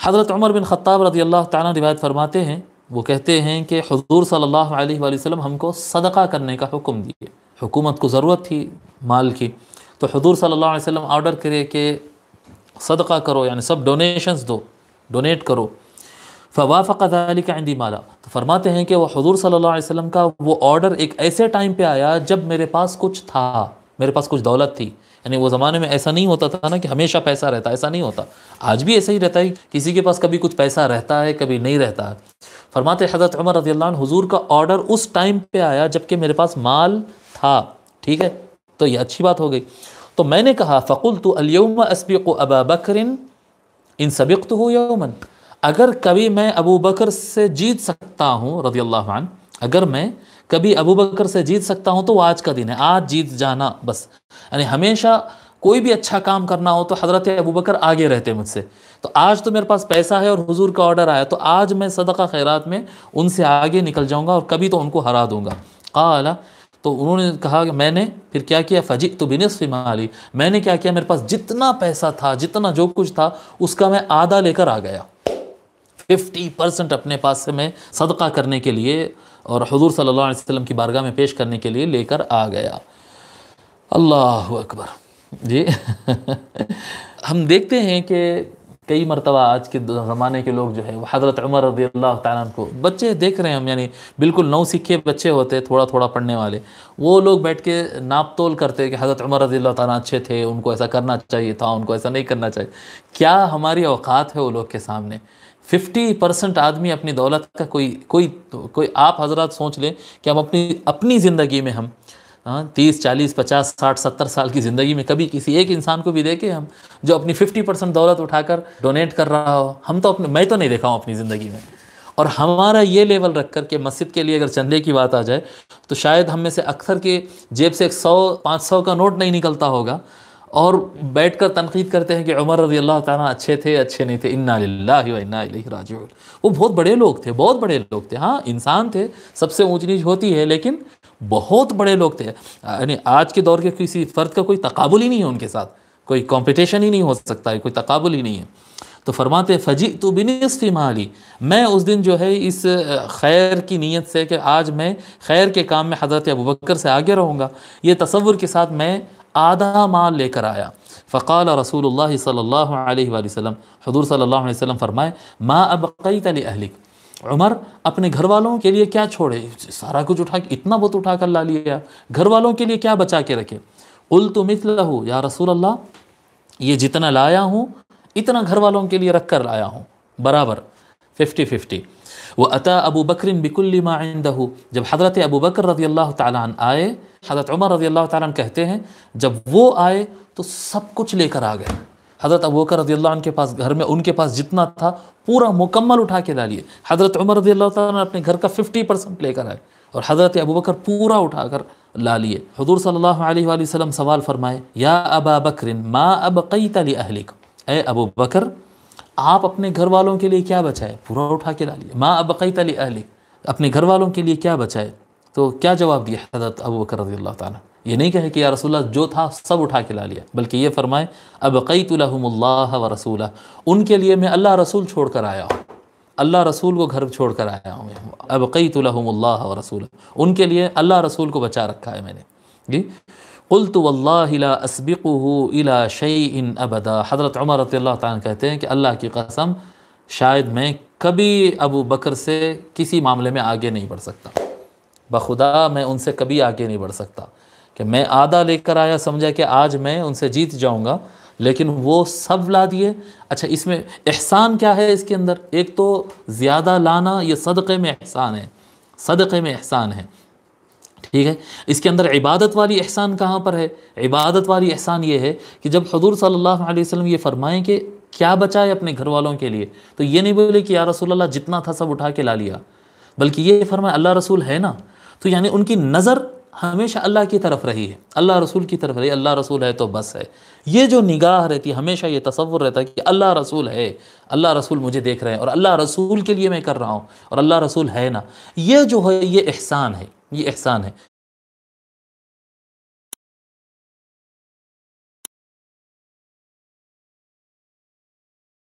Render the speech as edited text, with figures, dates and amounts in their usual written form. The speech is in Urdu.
حضرت عمر بن خطاب رضی اللہ تعالیٰ روایت فرماتے ہیں، وہ کہتے ہیں کہ حضور صلی اللہ علیہ وآلہ وسلم ہم کو صدقہ کرنے کا حکم دیے۔ حکومت کو ضرورت تھی مال کی، تو حضور صلی اللہ علیہ وسلم آرڈر کرے کہ صدقہ کرو، یعنی سب ڈونیشنز دو، ڈونیٹ کرو۔ فوافق ذلك عندي مالا، تو فرماتے ہیں کہ وہ حضور صلی اللہ علیہ وسلم کا وہ آرڈر ایک ایسے ٹائم پہ آیا جب میرے پاس کچھ تھا، میرے پاس کچھ دولت تھی۔ یعنی وہ زمانے میں ایسا نہیں ہوتا تھا نا کہ ہمیشہ پیسہ رہتا، ایسا نہیں ہوتا، آج بھی ایسا ہی رہتا ہے، کسی کے پاس کبھی کچھ پیسہ رہتا ہے کبھی نہیں رہتا ہے۔ فرماتے حضرت عمر رضی اللہ عنہ حضور کا آرڈر اس ٹائم پہ آیا جب کہ میرے پاس مال تھا، ٹھیک ہے، تو یہ اچھی بات ہو گئی۔ تو میں نے کہا فقلت اليوم اسبق ابا بکر ان سبقته یوما، اگر کبھی میں ابو بکر سے جیت سکتا ہوں رضی اللہ عنہ، اگر میں کبھی ابو بکر سے جیت سکتا ہوں تو وہ آج کا دن ہے، آج جیت جانا بس۔ یعنی ہمیشہ کوئی بھی اچھا کام کرنا ہو تو حضرت ابو بکر آگے رہتے مجھ سے، تو آج تو میرے پاس پیسہ ہے اور حضور کا آرڈر آیا، تو آج میں صدقہ خیرات میں ان سے آگے نکل جاؤں گا اور کبھی تو ان کو ہرا دوں گا۔ قال، تو انہوں نے کہا کہ میں نے پھر کیا کیا، فجئت بنصف مالی، میں نے کیا کیا، میرے پاس جتنا پیسہ تھا، جتنا جو کچھ تھا اس کا میں آدھا لے کر آ گیا، 50% اپنے پاس سے میں صدقہ کرنے کے لیے اور حضور صلی اللہ علیہ وسلم کی بارگاہ میں پیش کرنے کے لیے لے کر آ گیا۔ اللہ اکبر جی ہم دیکھتے ہیں کہ کئی مرتبہ آج کے زمانے کے لوگ جو ہے وہ حضرت عمر رضی اللہ تعالیٰ عنہ کو، بچے دیکھ رہے ہیں ہم، یعنی بالکل نو سکھے بچے ہوتے، تھوڑا تھوڑا پڑھنے والے، وہ لوگ بیٹھ کے ناپ تول کرتے کہ حضرت عمر رضی اللہ تعالیٰ اچھے تھے، ان کو ایسا کرنا چاہیے تھا، ان کو ایسا نہیں کرنا چاہیے۔ کیا ہماری اوقات ہے وہ لوگ کے سامنے؟ 50% آدمی اپنی دولت کا کوئی آپ حضرات سوچ لیں کہ ہم اپنی زندگی میں ہم 30 40 50 60 70 سال کی زندگی میں کبھی کسی ایک انسان کو بھی دیکھے ہم جو اپنی 50% دولت اٹھا کر ڈونیٹ کر رہا ہو؟ ہم تو میں تو نہیں دیکھا ہوں اپنی زندگی میں۔ اور ہمارا یہ لیول رکھ کر کہ مسجد کے لیے اگر چندے کی بات آ جائے تو شاید ہم میں سے اکثر کے جیب سے 100 500 کا نوٹ نہیں نکلتا ہوگا، اور بیٹھ کر تنقید کرتے ہیں کہ عمر رضی اللہ تعالیٰ اچھے تھے، اچھے نہیں تھے، انا للہ و انا الیہ راجعون۔ وہ بہت بڑے لوگ تھے، بہت بڑے لوگ تھے، ہاں انسان تھے، سب سے اونچ نیچ ہوتی ہے، لیکن بہت بڑے لوگ تھے۔ یعنی آج کے دور کے کسی فرد کا کوئی تقابل ہی نہیں ہے ان کے ساتھ، کوئی کمپٹیشن ہی نہیں ہو سکتا ہے، کوئی تقابل ہی نہیں ہے۔ تو فرماتے فجئت بنصف مالی، میں اس دن جو ہے اس خیر کی نیت سے کہ آج میں خیر کے کام میں حضرت ابوبکر سے آگے رہوں گا، یہ تصور کے ساتھ میں آدھا مال لے کر آیا۔ فقال رسول اللہ صلی اللہ علیہ وآلہ وسلم، حضور صلی اللہ علیہ وسلم فرمائے ما ابقیت لأہلک، عمر اپنے گھر والوں کے لیے کیا چھوڑے؟ سارا کچھ اٹھا کے، اتنا بہت اٹھا کر لا لیا، گھر والوں کے لیے کیا بچا کے رکھے؟ قلت مثلہ، یا رسول اللہ یہ جتنا لایا ہوں اتنا گھر والوں کے لیے رکھ کر لایا ہوں، برابر 50-50۔ وَأَتَى أَبُو بَكْرٍ بِكُلِّ مَا عِنْدَهُ، جب حضرت ابو بکر رضی اللہ تعالیٰ عنہ آئے، حضرت عمر رضی اللہ تعالیٰ عنہ کہتے ہیں جب وہ آئے تو سب کچھ لے کر آ گئے۔ حضرت ابو بکر رضی اللہ عنہ کے پاس گھر میں ان کے پاس جتنا تھا پورا مکمل اٹھا کے لا لیے۔ حضرت عمر رضی اللہ تعالیٰ عنہ اپنے گھر کا 50% لے کر آئے اور حضرت ابو بکر پورا اٹھا کر لا لیے۔ حضور صلی اللہ علیہ وآلہ وسلم سوال فرمائے یا ابا بکر ما ابقیت لأہلک، اے ابو بکر آپ اپنے گھر والوں کے لیے کیا بچائے؟ پورا اٹھا کے لا لیے۔ ما ابقیت لأہلک، اپنے گھر والوں کے لیے کیا بچائے؟ تو کیا جواب دیا حضرت ابو بکر رضی اللہ تعالیٰ؟ یہ نہیں کہے کہ یا رسول اللہ جو تھا سب اٹھا کے لا لیا، بلکہ یہ فرمائے ابقیت لہم اللہ ورسولہ، ان کے لیے میں اللہ رسول چھوڑ کر آیا ہوں، اللہ رسول کو گھر چھوڑ کر آیا ہوں، ابقیت لہم اللہ ورسولہ، ان کے لیے اللہ رسول کو بچا رکھا ہے میں نے جی۔ قلت واللہ لا اسبقه الى شیء ابدا، حضرت عمر رضی اللہ تعالیٰ کہتے ہیں کہ اللہ کی قسم شاید میں کبھی ابو بکر سے کسی معاملے میں آگے نہیں بڑھ سکتا، بخدا میں ان سے کبھی آگے نہیں بڑھ سکتا، کہ میں آدھا لے کر آیا سمجھا کہ آج میں ان سے جیت جاؤں گا، لیکن وہ سب لا دیے۔ اچھا اس میں احسان کیا ہے؟ اس کے اندر ایک تو زیادہ لانا، یہ صدقے میں احسان ہے، صدقے میں احسان ہے، ٹھیک ہے۔ اس کے اندر عبادت والی احسان کہاں پر ہے؟ عبادت والی احسان یہ ہے کہ جب حضور صلی اللہ علیہ وسلم یہ فرمائیں کہ کیا بچائے اپنے گھر والوں کے لیے، تو یہ نہیں بولے کہ یا رسول اللہ جتنا تھا سب اٹھا کے لا لیا، بلکہ یہ فرمایا اللہ رسول ہے نا، تو یعنی ان کی نظر ہمیشہ اللہ کی طرف رہی ہے، اللہ رسول کی طرف رہی، اللہ رسول ہے تو بس ہے۔ یہ جو نگاہ رہتی ہے، ہمیشہ یہ تصور رہتا ہے کہ اللہ رسول ہے، اللہ رسول مجھے دیکھ رہے ہیں اور اللہ رسول کے لیے میں کر رہا ہوں اور اللہ رسول ہے نا، یہ جو ہے یہ احسان ہے، یہ احسان ہے۔